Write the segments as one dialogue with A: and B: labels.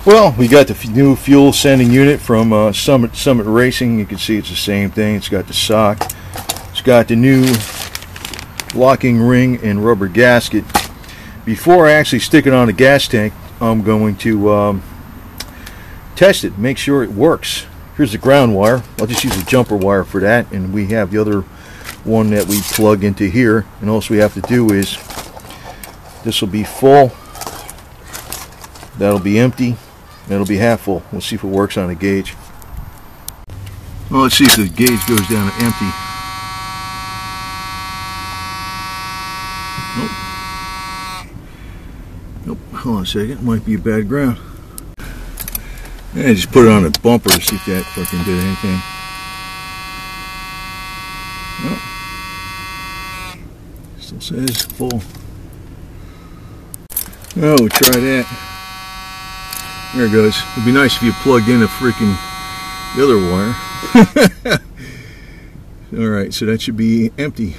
A: Well, we got the new fuel sending unit from Summit Racing. You can see it's the same thing. It's got the sock. It's got the new locking ring and rubber gasket. Before I actually stick it on the gas tank, I'm going to test it, make sure it works. Here's the ground wire. I'll just use a jumper wire for that, and we have the other one that we plug into here. And all we have to do is, this will be full, that'll be empty, that'll be half full. We'll see if it works on the gauge. Well, let's see if the gauge goes down to empty. Nope. Nope. Hold on a second. Might be a bad ground. Yeah, just put it on a bumper to see if that fucking did anything. Nope. Still says full. Oh, we'll try that. There it goes. It'd be nice if you plugged in the freaking the other wire. Alright, so that should be empty.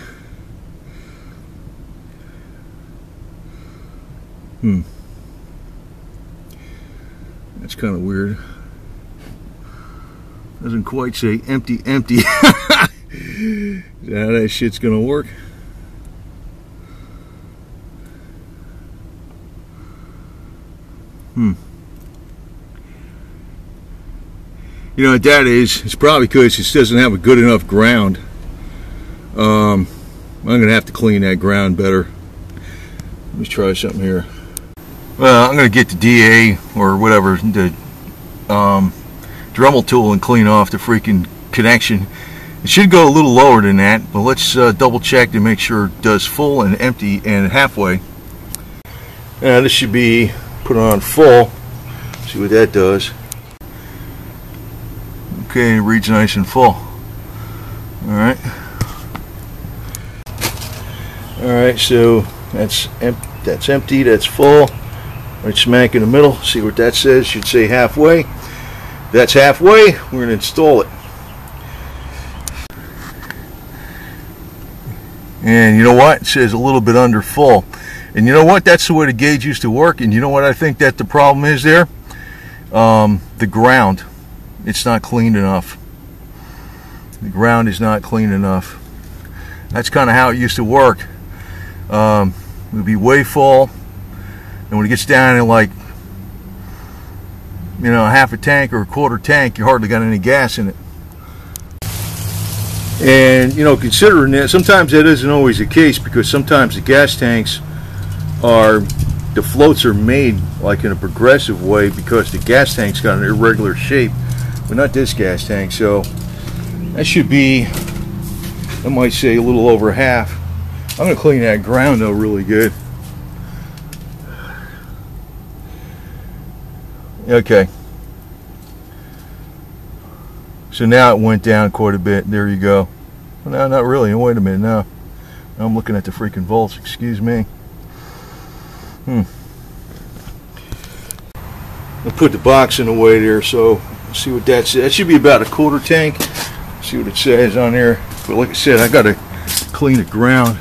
A: That's kind of weird. Doesn't quite say empty, empty. Is that how that shit's gonna work? You know what that is? It's probably because it doesn't have a good enough ground. I'm gonna have to clean that ground better. Let me try something here. Well, I'm gonna get the DA or whatever, the Dremel tool, and clean off the freaking connection. It should go a little lower than that, but let's double check to make sure it does full and empty and halfway. Now this should be put on full. See what that does. Okay, it reads nice and full. Alright. Alright, so that's empty, that's full. Right smack in the middle. See what that says. Should say halfway. That's halfway. We're going to install it. And you know what? It says a little bit under full. And you know what? That's the way the gauge used to work. And you know what I think that the problem is there? The ground. It's not cleaned enough. The ground is not clean enough. That's kind of how it used to work. It would be way full, and when it gets down to, like, you know, half a tank or a quarter tank, you hardly got any gas in it. And you know, considering that, sometimes that isn't always the case, because sometimes the gas tanks are, the floats are made like in a progressive way, because the gas tank's got an irregular shape. But not this gas tank. So that should be, I might say, a little over half. I'm going to clean that ground though really good. Okay. So now it went down quite a bit. There you go. Well, no, not really. Wait a minute now. I'm looking at the freaking volts. Excuse me. I'll put the box in the way there, so see what that says. That should be about a quarter tank. See what it says on there. But like I said, I gotta clean the ground.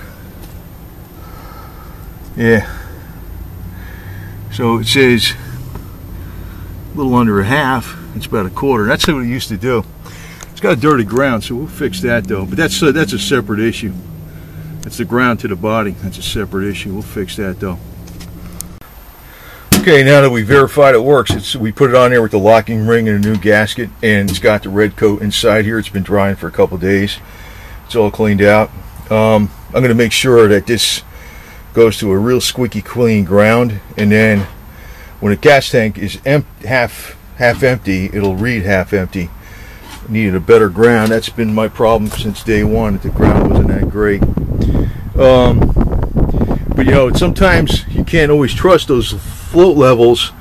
A: Yeah. So it says a little under a half. It's about a quarter. That's what it used to do. It's got a dirty ground, so we'll fix that though. But that's a separate issue. That's the ground to the body. That's a separate issue. We'll fix that though. Okay, now that we verified it works, we put it on there with the locking ring and a new gasket, and it's got the red coat inside here. It's been drying for a couple days. It's all cleaned out. I'm going to make sure that this goes to a real squeaky clean ground, and then when the gas tank is half empty, it'll read half empty. Needed a better ground. That's been my problem since day one, that the ground wasn't that great. But you know, sometimes you can't always trust those float levels,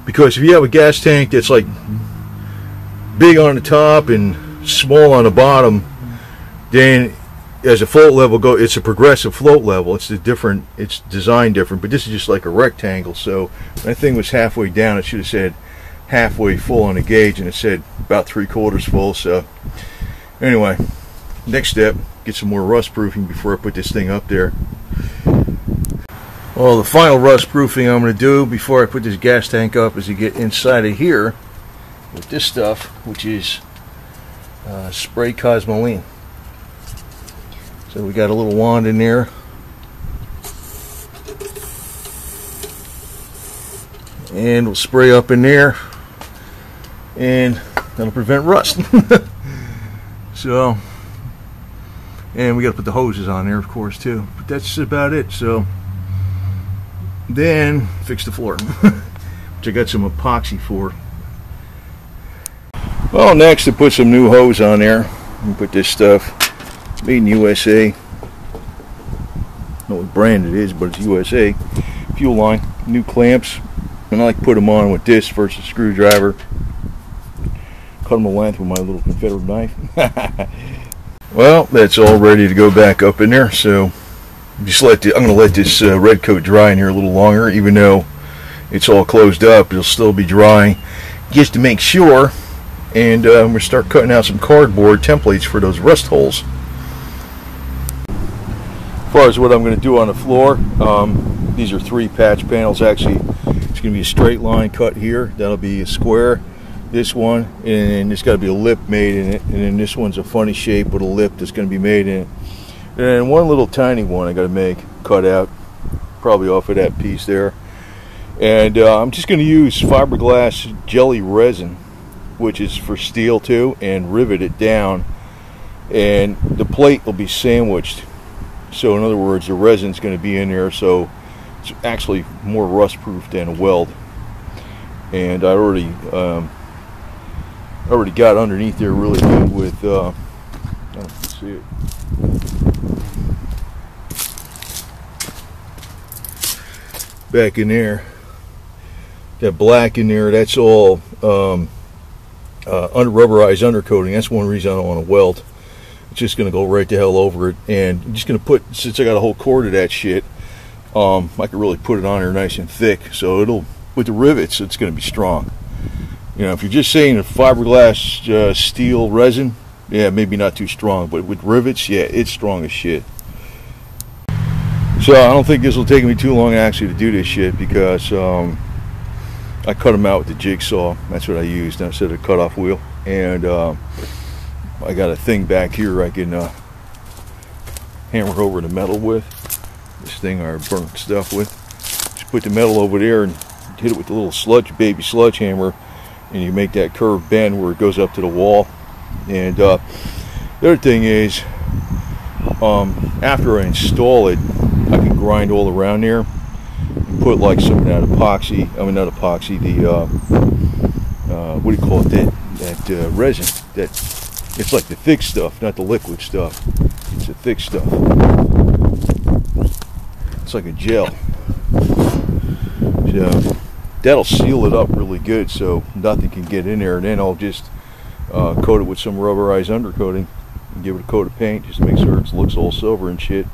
A: because if you have a gas tank that's like big on the top and small on the bottom, then as a float level go, it's a progressive float level. It's designed different. But this is just like a rectangle. So that thing was halfway down. It should have said halfway full on the gauge, and it said about 3/4 full. So anyway, next step, get some more rust proofing before I put this thing up there. Well, the final rust proofing I'm going to do before I put this gas tank up is to get inside of here with this stuff, which is spray Cosmoline. So we got a little wand in there. And we'll spray up in there, and that'll prevent rust. So, and we got to put the hoses on there, of course, too. But that's about it. So, then fix the floor, which I got some epoxy for. Well, next to put some new hose on there. And put this stuff, made in USA. I don't know what brand it is, but it's USA. Fuel line, new clamps. And I like to put them on with this versus screwdriver. Cut them a length with my little Confederate knife. Well, that's all ready to go back up in there. So just I'm going to let this red coat dry in here a little longer, even though it's all closed up. It'll still be dry, just to make sure. And we'll start cutting out some cardboard templates for those rust holes. As far as what I'm going to do on the floor, these are 3 patch panels. Actually, it's going to be a straight line cut here. That'll be a square. This one, and there's got to be a lip made in it. And then this one's a funny shape with a lip that's going to be made in it. And one little tiny one I got to cut out, probably off of that piece there. And I'm just going to use fiberglass jelly resin, which is for steel too, and rivet it down. And the plate will be sandwiched. So in other words, the resin's going to be in there, so it's actually more rust proof than a weld. And I already got underneath there really good with I don't know if you can see it. Back in there, that black in there, that's all rubberized undercoating. That's one reason I don't want to weld. It's just going to go right the hell over it. And I'm just going to put, since I got a whole cord of that shit, I could really put it on there nice and thick. So it'll, with the rivets, it's going to be strong. You know, if you're just saying a fiberglass steel resin, yeah, maybe not too strong. But with rivets, yeah, it's strong as shit. So I don't think this will take me too long actually to do this shit, because I cut them out with the jigsaw. That's what I used instead of a cutoff wheel. And I got a thing back here I can hammer over the metal with. This thing I burnt stuff with. Just put the metal over there and hit it with a little baby sledgehammer, and you make that curved bend where it goes up to the wall. And the other thing is, after I install it, I can grind all around there and put like some of that epoxy. I mean, not epoxy. The what do you call it? That resin. That it's like the thick stuff, not the liquid stuff. It's the thick stuff. It's like a gel. So that'll seal it up really good, so nothing can get in there. And then I'll just coat it with some rubberized undercoating and give it a coat of paint just to make sure it looks all silver and shit.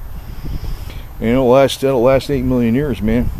A: And that'll last 8 million years, man.